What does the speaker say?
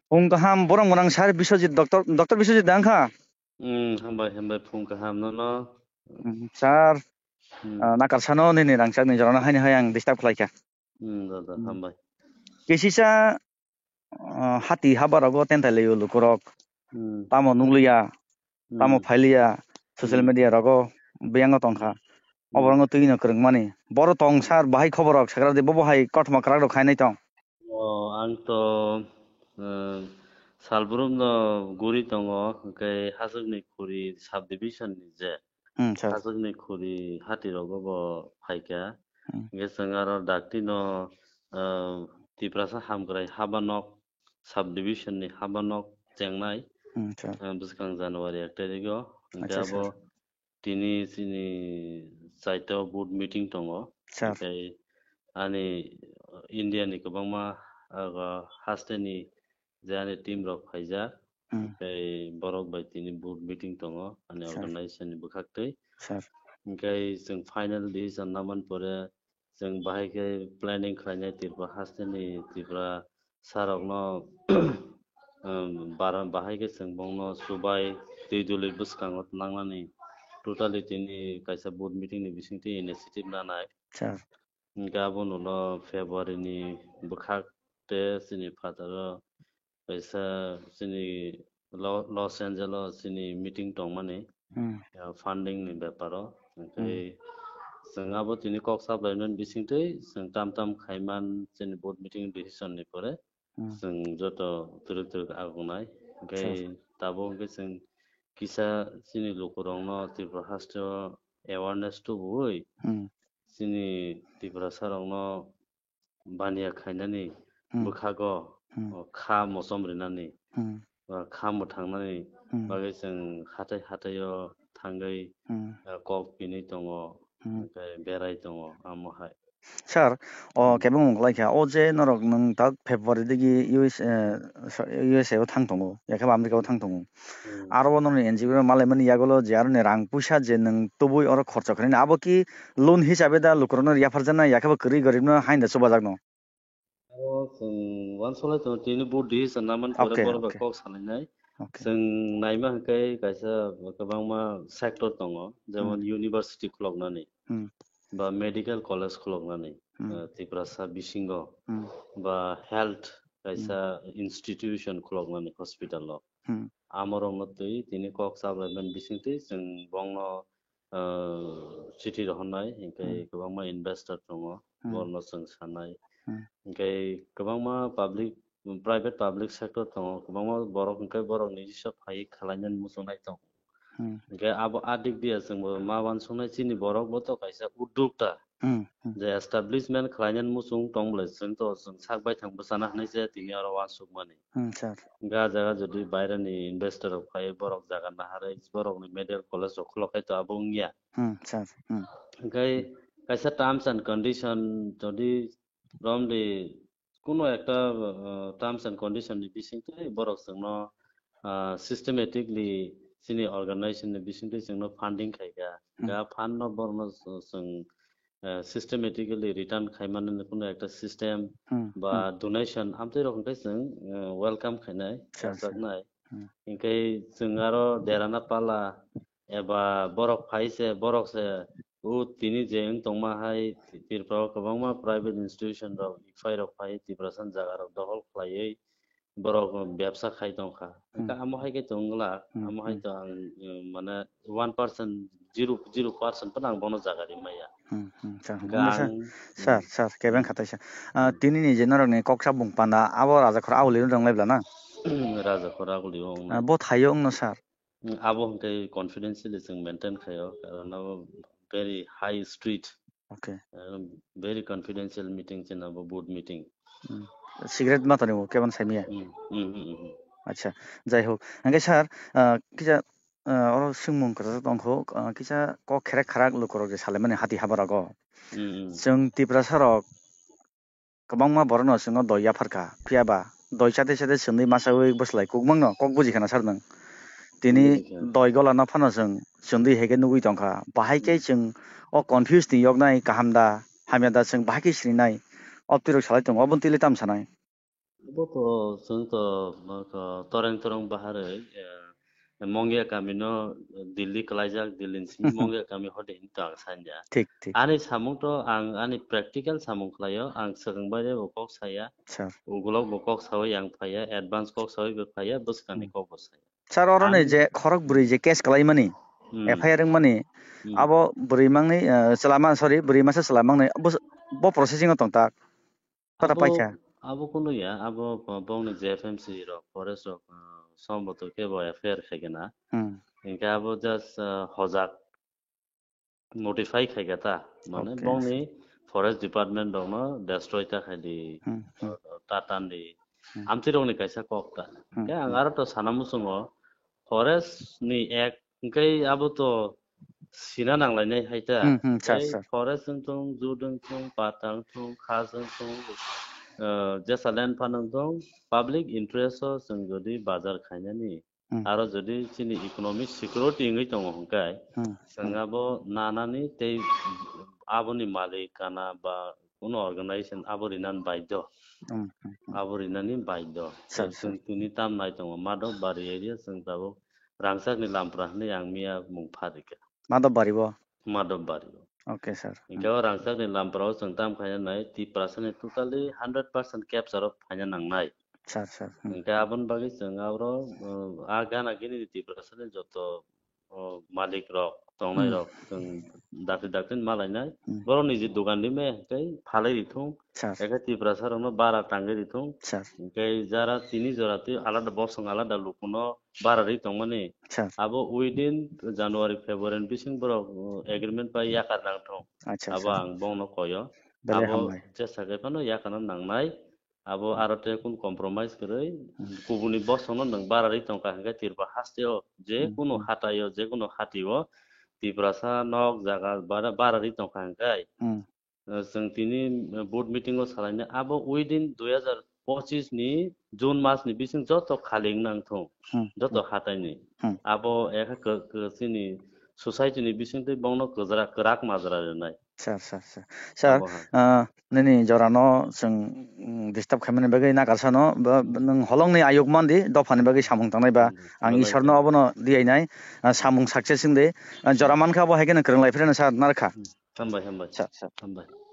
Kung kaham borang monang sar Biswajit Dr. Biswajit dangkha. हामबाय फुं गाहाम न Sar उम nakar sano ni rang sak ni jorona haini hayang disturb khlaika. दादा हामबाय Kesisa hati habarago tentai leyo lukurok उम tamo nungluya tamo उम phailia social उम media rago biango tongkha. Oborango tuino krungmani. Boro tong sar bahai khoborok sakra de bobo hai kothma krak khainai tong. आंथ' सालब्रुम गुरि दङ ओमफ्राय हाजोनि खुरि साब डिभिजननि जे Sir. हाजोनि खुरि हातिरावबो फायका गेसजों आरो डाक्टिनो तिप्रासा हामग्राय हाबानक साब डिभिजननि हाबानक जेंनाय Sir. बिसखां जानुवारि 1 तारिखआव Acha ओमफ्राय sir. आबो दिनै जोंनि साइटआव बुट मिटिं दङ Sir. ओमफ्राय आंनि इन्डियानि गोबांमा हास्टेनि जे आंनि टिम रक फायजा ओमफ्राय बरक बायदिनि बुट मिटिं दङ आंनि Sir. अर्गानाइजेसननि बुखाखै Sir. ओमफ्राय जों फाइनाल डिसिजन नामान परे जों बाहायखै प्लेनिं खालामनाय तिरपा हास्टेनि तिरपा सारकनो बारा बाहायखै जों बावनो सुबाय दै दुलै बुसखाङाव नांनानै टोटालिटिनि कायसा बुट मिटिंनि बिसिंथि इनिसियेटिभ लानाय Sir. गाबोन उनाव फेब्रुवारिनि बुखाखते जोंनि फादाराव कायसा जोंनि लस एन्जेलस जोंनि मिटिं दं माने फान्डिंनि बेपाराव ओमफ्राय जोंहाबो दिनै कक साप्लायमेन्ट बिसिंथै जों ताम खायमान जोंनि बोर्ड मिटिं डिसिसननि परे जों जत तुरुक आगुनाय ओमफ्राय दाबो जों किसा जोंनि लकरावनो त्रिपुरा हास्टेल एवारनेस तो बुय जोंनि त्रिपुरा सारावनो बानिया खायनानै बुखागो खा मसमरिनानै खामो थांनानै बागै जों हाथायाव थांगै कक बिनि दङ ओमफ्राय बेराय दङ आमहाय Sir, kebong monglaika o je norok nung tak February digi USA o thangtongo yakha America o thangtongo aro non NGO malemani yagolo jar ne rang puisa je nung tubui oro khorcha khani abo ki loan hisabe da lukrona yafarjana yakha kri garibna hainda subajak no जों one सलाय दङ तिनि बुट decision Naaman परे okay बरबा okay कक सालायनाय okay जों Nayma हंखाय कायसा गोबांमा sector दङ जेमन इउनिभार्सिटि खुलगनानै बा मेडिकेल कलेज खुलगनानै त्रिपुरा साब बिसिंग बा हेल्थ कायसा इन्स्टिट्यूशन खुलगनानै हस्पिटालाव आमरंनो तै तिनि कक साप्लायमेन्ट बिसिंथै जों बंनो सिटि रहनाय ओमफ्राय गोबांमा इनभेस्टर दङ बरनो जों साननाय ओमफ्राय गोबांमा प्राइभेट पाब्लिक सेक्टर दङ गोबांमा बरक ओमफ्राय बरक निजिसब फाइ खालायनानै मुसुनाय दं ओमफ्राय आबो आदिक दिया जोंबो मा वानसंनाय जोंनि बरकबोथ' कायसा उद्दगता जे एस्टाब्लिशमेन्ट खालायनानै मुसुं दंब्ला जोंथ' जों साकबाय थांबो जानो हानाय जाया दिनै आरो वानसुक माने गाजा जुदि बायरानि इनभेस्टर फाइ बरक जागा नाहारै बरकनि मेडिकेल कलेज खुलखायथ' आबो उंगिया ओमफ्राय कायसा टार्म्स एन्ड कन्डिशन যদি रमदि কোনো একটা টার্মস एन्ड कन्डिशननि बिसिंथै बरक जोंनो सिस्टेमेटिकलि जोंनि अर्गानाइजेसननि बिसिंथै जोंनो फान्डिं खायगा गा फान्ड बरनो जों सिस्टेमेटिकलि रिटार्न खायमानो কোনো একটা सिस्टेम बा डोनेशन आमथै रखमखाय जों वेलकाम खायनाय जाजागनाय ओंखाय जों आरो देराना पाला एबा बरक फाइसे बरकसे তিনি যে তংমাহাই তিরপ্রাও गोबांमा प्राइवेट इन्स्टिट्यूशन रक इफाइ रक फाइ तिब्रासान जागा रक दखल खालायै बरक व्यवसा खाय दंखा ओंखा आमहाय दंला आमहाय तो आं माने 1% 0% पण आं बनो जागारि माया sir kebeng khataisa tini ni je norok ni koksa bungpanda abo raja khor awli ronglaibla na राजा खरा गुलि ओंनाय bo thayo ongno sir आबो हंकै कन्फिडेंशियली जों मेंटेन खायो कारण very high street okay very confidential meeting chena board meeting cigarette matani bo kebon saimiya acha jai hok angke sir kisa oro singmung kora tongkho kisa kok kherek kharak lukorok je salemani hati habarago जों तिब्रा सारक गोबांमा बरनो जोंनो दया फारखा फियाबा दय साथे साथे सोंदै मासावै बोस्लाय कुकमंनो कक बुजिखाना सार नों दिनै दय गलाना फानो जों सोंदै हेगे नुगै दंखा बाहायके जों अ कन्फ्यूज नि यगनाय काहामदा हामियादा जों बाहायके सिरिनाय अब तिरक सालाय दं अबन तिले ताम सानाय Boto sento toreng toreng bahare mongya kami no Delhi kalajak Delhi simi mongya kami hode hinta sanja. ঠিক Ani samung to ang ani practical samung klayo ang sekeng baje bokok saya sir ugulok bokok sawo yang paya advance kok sawo be paya buskani kok saya. Sir অরনে যে খরক বুড়ি যে case খালাইমানি FIR মানি আবো বুড়ি মাংনি সালামা sorry বুড়ি মাসে সালামাংনি bo processing tong tak pada paisa Abo kuno ya abo bong JFMC ro forest ro somboto ke bo affair khagena inka abo just hojak notify khagata mane bong ni forest department dong no destroy ta khadi tatan di amti rong ni kaisa kokta ke angaro to sanamu songo forest ni ek kai abo to sina nanglainai haita forest tong judung tong patang tong khasang tong jesa land panang tong public interest o sing jodi bazar khainani aro jodi chini economic security ngai tong hongkai sangabo nanani tei aboni malikana ba কোনো organization aborinan baidyo aborinani baidyo sing tuni tam nai tong mado bari area sing tabo rangsak ni lampra ni ang mia mung pharika mado baribo okay sir ingka rangsak ni lampra sing tam khaya nai 30% totally 100% capture of khaya nang nai sir ingka abon bagi sing abro agana gini 30% joto malik rok tongnai rok sing daktin malai nai boro niji dogan di me kai phalai rithung eka 30% rokno bara tangai rithung kai jara tini jorati alada bosong alada lukuno bara ri tongmani abo within January February bising borok agreement pai yakar nang thong abo ang bongno koyo abo jesa pano yakana nangnai abo arote kun compromise koroi kubuni bosong nang bara ri tongka hangka tirpa hasteo je kuno hatayo je kuno hatio tiprasa nok jaga bara ri tongka hangkai जों तिनी board meeting सालायनो आबो within 2025 नि जून मास नि बिसिं जतो खालिं नांथौ जतो हातायनि आबो एका कसिनि सोसाइटी नि बिसिं तै बंनो गजरा कराक माजरा रनाय sir nini jorano जों disturb खामने बगै नागारसानो नों हलंनि आयगमन di दफानि बगै सामुं थांनाय बा आं इसोरनो अबनो दियैनाय सामुं सक्सेसिं दे जरामान खा बो हायगेन करंलाय फ्रेन सार नारखा हामबाय